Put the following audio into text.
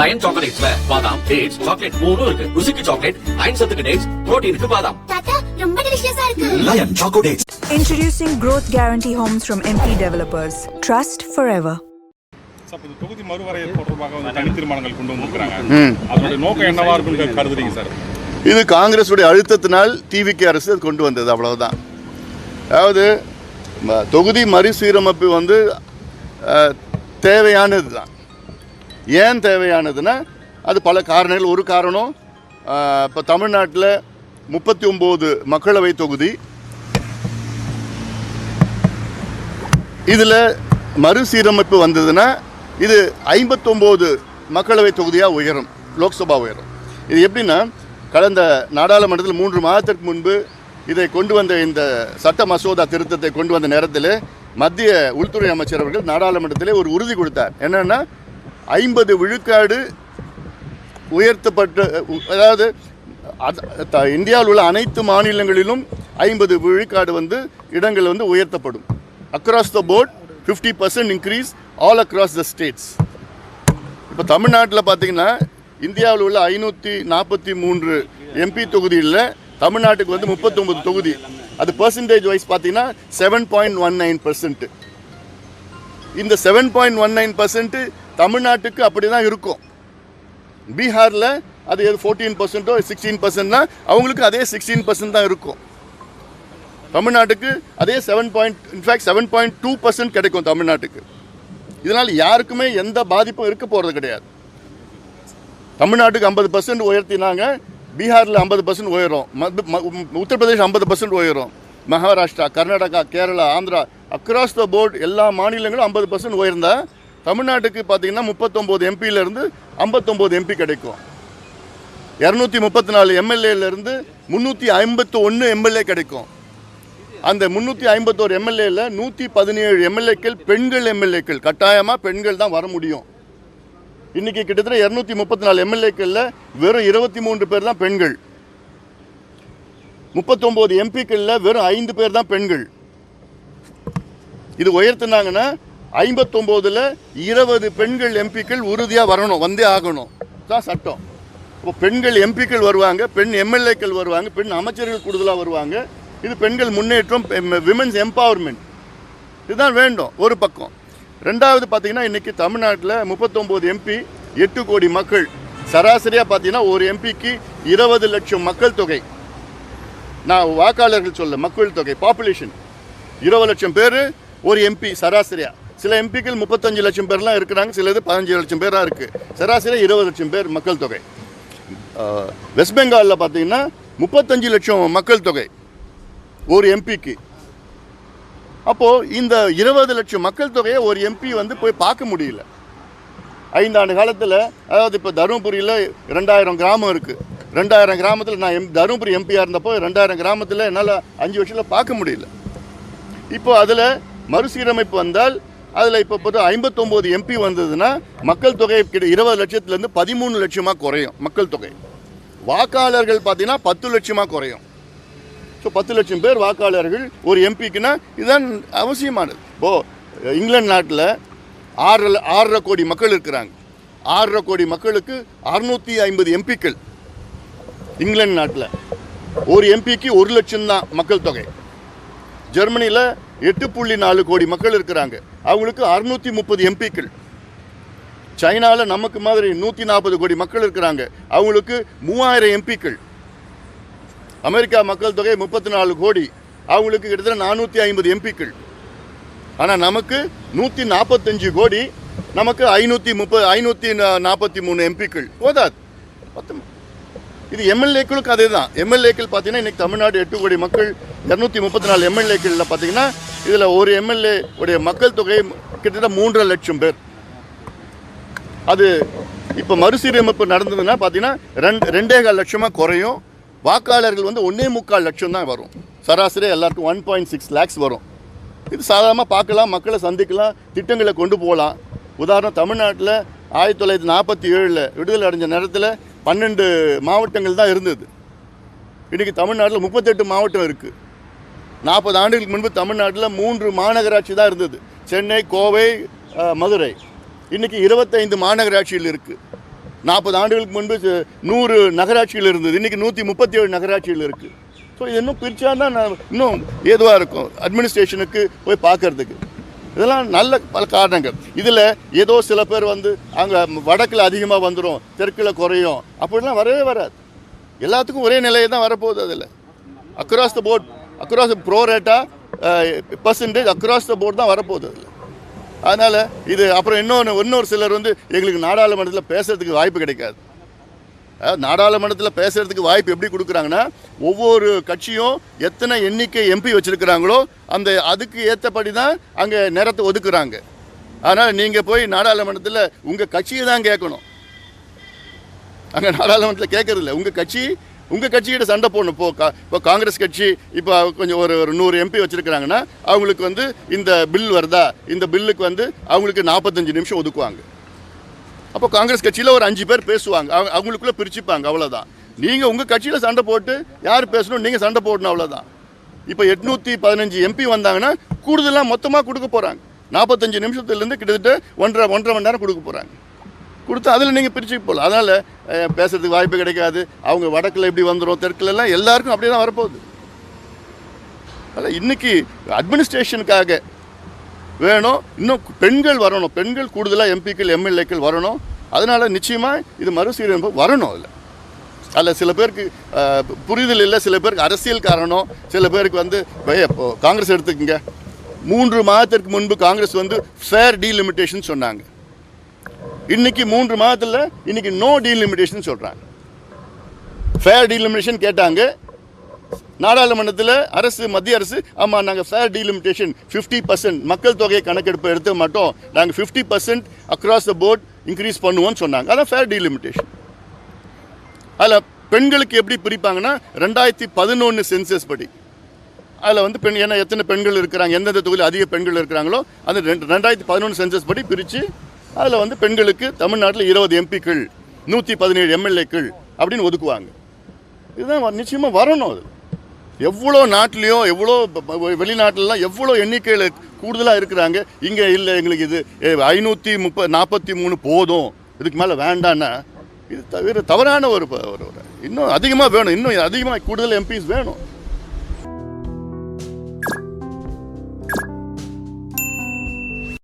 Line சாக்லேட்ஸ்ல பாதாம், dates, chocolate மூணும் இருக்கு. ருசிக்கு சாக்லேட், அயன் சத்துக்கு டேட்ஸ், புரோட்டீனுக்கு பாதாம். தாத்தா ரொம்ப டெலிஷியஸா இருக்கு. Lion choco dates. Introducing Growth Guarantee Homes from MP Developers. Trust forever. தொகுதி மறுவரையறை தொடர்பாக தனி தீர்மானங்கள் கொண்டு வந்திருக்காங்க. அதோட நோக்கம் என்னவா இருக்குன்னு கருதுறீங்க சார்? இது காங்கிரஸுடைய அழுத்தத்தினால் டிவிகே அரசு கொண்டு வந்தது, அவ்வளவுதான். அதாவது தொகுதி மறுசீரமைப்பு தேவையானது தான். ஏன் தேவையானதுன்னா அது பல காரணங்கள். ஒரு காரணம், இப்போ தமிழ்நாட்டில் 39 மக்களவை தொகுதி, இதில் மறுசீரமைப்பு வந்ததுன்னா இது 59 மக்களவை தொகுதியாக உயரும், லோக்சபா உயரும். இது எப்படின்னா, கடந்த நாடாளுமன்றத்தில் 3 மாதத்திற்கு முன்பு இதை கொண்டு வந்த இந்த சட்ட மசோதா திருத்தத்தை கொண்டு வந்த நேரத்தில் மத்திய உள்துறை அமைச்சர் அவர்கள் நாடாளுமன்றத்திலே ஒரு உறுதி கொடுத்தார். என்னென்னா 50 விழுக்காடு உயர்த்தப்பட்ட, அதாவது இந்தியாவில் உள்ள அனைத்து மாநிலங்களிலும் 50 விழுக்காடு இடங்கள் உயர்த்தப்படும். Across the board 50% increase all across the states. இப்போ தமிழ்நாட்டில் பார்த்தீங்கன்னா இந்தியாவில் உள்ள 543 எம்பி தொகுதியில் தமிழ்நாட்டுக்கு 39 தொகுதி. அது பர்சன்டேஜ் வைஸ் பார்த்தீங்கன்னா 7.19%. இந்த 7.19% தமிழ்நாட்டுக்கு அப்படி தான் இருக்கும். பீகாரில் அது 14%ஓ 16%னா அவங்களுக்கு அதே 16% தான் இருக்கும். தமிழ்நாட்டுக்கு அதே 7.2% கிடைக்கும் தமிழ்நாட்டுக்கு. இதனால் யாருக்குமே எந்த பாதிப்பும் இருக்க போகிறது கிடையாது. தமிழ்நாட்டுக்கு 50% உயர்த்தினாங்க, பீகாரில் 50% உயரும், உத்தரப்பிரதேஷ் 50% உயரும், Maharashtra, Karnataka, Kerala, Andhra, across the board எல்லா மாநிலங்களும் 50% உயர்ந்தா தமிழ்நாட்டுக்கு பார்த்தீங்கன்னா 39 எம்பியிலேருந்து 59 எம்பி கிடைக்கும். 234 எம்எல்ஏலேருந்து 351 எம்எல்ஏ கிடைக்கும். அந்த 351 எம்எல்ஏல 117 எம்எல்ஏக்கள் பெண்கள் எம்எல்ஏக்கள். கட்டாயமாக பெண்கள் தான் வர முடியும். இன்றைக்கி கிட்டத்தட்ட 234 எம்எல்ஏக்களில் வெறும் 23 பேர் தான் பெண்கள். 39 எம்பிக்களில் வெறும் 5 பேர் தான் பெண்கள். இது உயர்த்தினாங்கன்னா 59ல் 20 பெண்கள் எம்பிக்கள் உறுதியாக வரணும், வந்தே ஆகணும் தான் சட்டம். இப்போ பெண்கள் எம்பிக்கள் வருவாங்க, பெண் எம்எல்ஏக்கள் வருவாங்க, பெண் அமைச்சர்கள் கூடுதலாக வருவாங்க. இது பெண்கள் முன்னேற்றம், விமென்ஸ் எம்பவர்மெண்ட், இதுதான் வேண்டும் ஒரு பக்கம். ரெண்டாவது பார்த்தீங்கன்னா இன்றைக்கி தமிழ்நாட்டில் 39 எம்பி, 8 கோடி மக்கள். சராசரியாக பார்த்தீங்கன்னா ஒரு எம்பிக்கு 20 லட்சம் மக்கள் தொகை. நான் வாக்காளர்கள் சொல்ல, மக்கள் தொகை, பாப்புலேஷன் 20 லட்சம் பேர் ஒரு எம்பி சராசரியாக. சில எம்பிக்கள் 35 லட்சம் பேர்லாம் இருக்கிறாங்க, சிலது 15 லட்சம் பேராக இருக்குது. சராசரியாக 20 லட்சம் பேர் மக்கள் தொகை. வெஸ்ட் பெங்காலில் பார்த்தீங்கன்னா 35 லட்சம் மக்கள் தொகை ஒரு எம்பிக்கு. அப்போது இந்த 20 லட்சம் மக்கள் தொகையை ஒரு எம்பி போய் பார்க்க முடியல. 5 ஆண்டு காலத்தில், அதாவது இப்போ தருமபுரியில் 2000 கிராமம் இருக்குது. 2000 கிராமத்தில் நான் தருமபுரி எம்பியாக இருந்தப்போ 2000 கிராமத்தில் என்னால் 5 வருஷத்தில் பார்க்க முடியல. இப்போ அதில் மறுசீரமைப்பு வந்தால் அதில் இப்போ 59 எம்பி வந்ததுன்னா மக்கள் தொகை 20 லட்சத்துலேருந்து 13 லட்சமாக குறையும் மக்கள் தொகை. வாக்காளர்கள் பார்த்தீங்கன்னா 10 லட்சமாக குறையும். ஸோ 10 லட்சம் பேர் வாக்காளர்கள் ஒரு எம்பிக்குன்னா இதுதான் அவசியமானது. இப்போது இங்கிலாந்து நாட்டில் 6.5 கோடி மக்கள் இருக்கிறாங்க. 6.5 கோடி மக்களுக்கு 650 எம்பிக்கள். இங்கிலாந்து நாட்டில் ஒரு எம்பிக்கு 1 லட்சம் தான் மக்கள் தொகை. ஜெர்மனியில் 8.4 கோடி மக்கள் இருக்கிறாங்க, அவங்களுக்கு 630 எம்பிக்கள். சைனாவில் நமக்கு மாதிரி 140 கோடி மக்கள் இருக்கிறாங்க, அவங்களுக்கு 3000 எம்பிக்கள். அமெரிக்கா மக்கள் தொகை 34 கோடி, அவங்களுக்கு கிட்டத்தட்ட 450 எம்பிக்கள். ஆனால் நமக்கு 145 கோடி, நமக்கு 543 எம்பிக்கள் போதாது. இது எம்எல்ஏக்களுக்கு அதே தான். எம்எல்ஏக்கள் பார்த்தீங்கன்னா இன்றைக்கி தமிழ்நாடு 8 கோடி மக்கள், 234 எம்எல்ஏக்களில் பார்த்தீங்கன்னா இதில் ஒரு எம்எல்ஏ உடைய மக்கள் தொகை கிட்டத்தட்ட 3.5 லட்சம் பேர். அது இப்போ மறுசீரமைப்பு நடந்ததுன்னா பார்த்தீங்கன்னா 2.25 லட்சமாக குறையும். வாக்காளர்கள் 1.25 லட்சம் தான் வரும். சராசரி எல்லாருக்கும் 1.6 lakhs வரும். இது சாதாரணமாக பார்க்கலாம், மக்களை சந்திக்கலாம், திட்டங்களை கொண்டு போகலாம். உதாரணம், தமிழ்நாட்டில் 1947 விடுதலை அடைஞ்ச நேரத்தில் 12 மாவட்டங்கள் தான் இருந்தது. இன்றைக்கி தமிழ்நாட்டில் 38 மாவட்டம் இருக்குது. 40 ஆண்டுகளுக்கு முன்பு தமிழ்நாட்டில் 3 மாநகராட்சி தான் இருந்தது, சென்னை, கோவை, மதுரை. இன்றைக்கி 25 மாநகராட்சியில் இருக்குது. 40 ஆண்டுகளுக்கு முன்பு 100 நகராட்சிகள் இருந்தது, இன்றைக்கி 137 நகராட்சிகள் இருக்குது. ஸோ இது இன்னும் பிரித்தா தான் இன்னும் ஏதுவாக இருக்கும் அட்மினிஸ்ட்ரேஷனுக்கு போய் பார்க்கறதுக்கு. இதெல்லாம் நல்ல பல காரணங்கள். இதில் ஏதோ சில பேர் வந்து அங்கே வடக்கில் அதிகமாக வந்துடும், தெற்கில் குறையும், அப்படிலாம் வரவே வராது. எல்லாத்துக்கும் ஒரே நிலையை தான் வரப்போகுது. அதில் across the board, across pro rata percentage across the board தான் வரப்போகுது அதில். அதனால் இது அப்புறம் இன்னொரு சிலர் வந்து எங்களுக்கு நாடாளுமன்றத்தில் பேசுகிறதுக்கு வாய்ப்பு கிடைக்காது. நாடாளுமன்றத்தில் பேசுகிறதுக்கு வாய்ப்பு எப்படி கொடுக்குறாங்கன்னா, ஒவ்வொரு கட்சியும் எத்தனை எண்ணிக்கை எம்பி வச்சுருக்கிறாங்களோ அதுக்கு ஏற்றபடி தான் அங்கே நேரத்தை ஒதுக்குறாங்க. அதனால் நீங்கள் போய் நாடாளுமன்றத்தில் உங்கள் கட்சியை தான் கேட்கணும். அங்கே நாடாளுமன்றத்தில் கேட்கறதில்ல, உங்கள் கட்சிகிட்ட சண்டை போடணும். இப்போ காங்கிரஸ் கட்சி இப்போ கொஞ்சம் ஒரு 100 எம்பி வச்சுருக்கிறாங்கன்னா அவங்களுக்கு வந்து இந்த பில் வருதா, இந்த பில்லுக்கு வந்து அவங்களுக்கு 45 நிமிஷம் ஒதுக்குவாங்க. அப்போ காங்கிரஸ் கட்சியில் ஒரு 5 பேர் பேசுவாங்க, அவங்களுக்குள்ளே பிரிச்சுப்பாங்க, அவ்வளோதான். நீங்கள் உங்கள் கட்சியில் சண்டை போட்டு யார் பேசணும், நீங்கள் சண்டை போடணும், அவ்வளோதான். இப்போ 815 எம்பி வந்தாங்கன்னா கூடுதலாக மொத்தமாக கொடுக்க போகிறாங்க. 45 நிமிஷத்துலேருந்து கிட்டத்தட்ட 1.5 மணி நேரம் கொடுக்க போகிறாங்க. கொடுத்து அதில் நீங்கள் பிரிச்சு போகலாம். அதனால் பேசுகிறதுக்கு வாய்ப்பு கிடைக்காது. அவங்க வடக்கில் எப்படி வந்துடும், தெற்குலலாம் எல்லாருக்கும் அப்படியே தான் வரப்போகுது. அதில் இன்றைக்கி அட்மினிஸ்ட்ரேஷனுக்காக வேணும், இன்னும் பெண்கள் வரணும், பெண்கள் கூடுதலாக எம்பிக்கள் எம்எல்ஏக்கள் வரணும். அதனால் நிச்சயமாக இது மறுசீரமைப்பு வரணும். அதில் சில பேருக்கு புரிதல் இல்லை, சில பேருக்கு அரசியல் காரணம், சில பேருக்கு வந்து இப்போ காங்கிரஸ் எடுத்துக்கங்க. 3 மாதத்திற்கு முன்பு காங்கிரஸ் வந்து ஃபேர் டீலிமிட்டேஷன் சொன்னாங்க. இன்னைக்கு 3 மாதத்தில் இன்னைக்கு நோ டீலிமிட்டேஷன் சொல்கிறாங்க. ஃபேர் டீலிமிட்டேஷன் கேட்டாங்க நாடாளுமன்றத்தில், மத்திய அரசு ஆமாம் நாங்கள் ஃபேர் டீலிமிட்டேஷன் 50% மக்கள் தொகை கணக்கெடுப்பு எடுத்த மட்டும் நாங்கள் 50% அக்ராஸ் த போர்ட் இன்க்ரீஸ் பண்ணுவோம்னு சொன்னாங்க. அதான் ஃபேர் டீலிமிட்டேஷன். அதில் பெண்களுக்கு எப்படி பிரிப்பாங்கன்னா 2011 சென்சஸ் படி அதில் வந்து ஏன்னா எத்தனை பெண்கள் இருக்கிறாங்க, எந்தெந்த தொகுதியில் அதிக பெண்கள் இருக்கிறாங்களோ அந்த 2011 சென்சஸ் படி பிரித்து அதில் வந்து பெண்களுக்கு தமிழ்நாட்டில் 20 எம்பிக்கள் 117 எம்எல்ஏக்கள் அப்படின்னு ஒதுக்குவாங்க. இதுதான் நிச்சயமாக வரணும். அது எவ்வளோ நாட்டிலையும் எவ்வளோ வெளிநாட்டிலலாம் எவ்வளோ எண்ணிக்கையில் கூடுதலாக இருக்கிறாங்க. இங்கே இல்லை, எங்களுக்கு இது 543 போதும், இதுக்கு மேலே வேண்டான்னா இது தவிர தவறான ஒரு இன்னும் அதிகமாக வேணும், இன்னும் அதிகமாக கூடுதல் எம்பிஸ் வேணும்.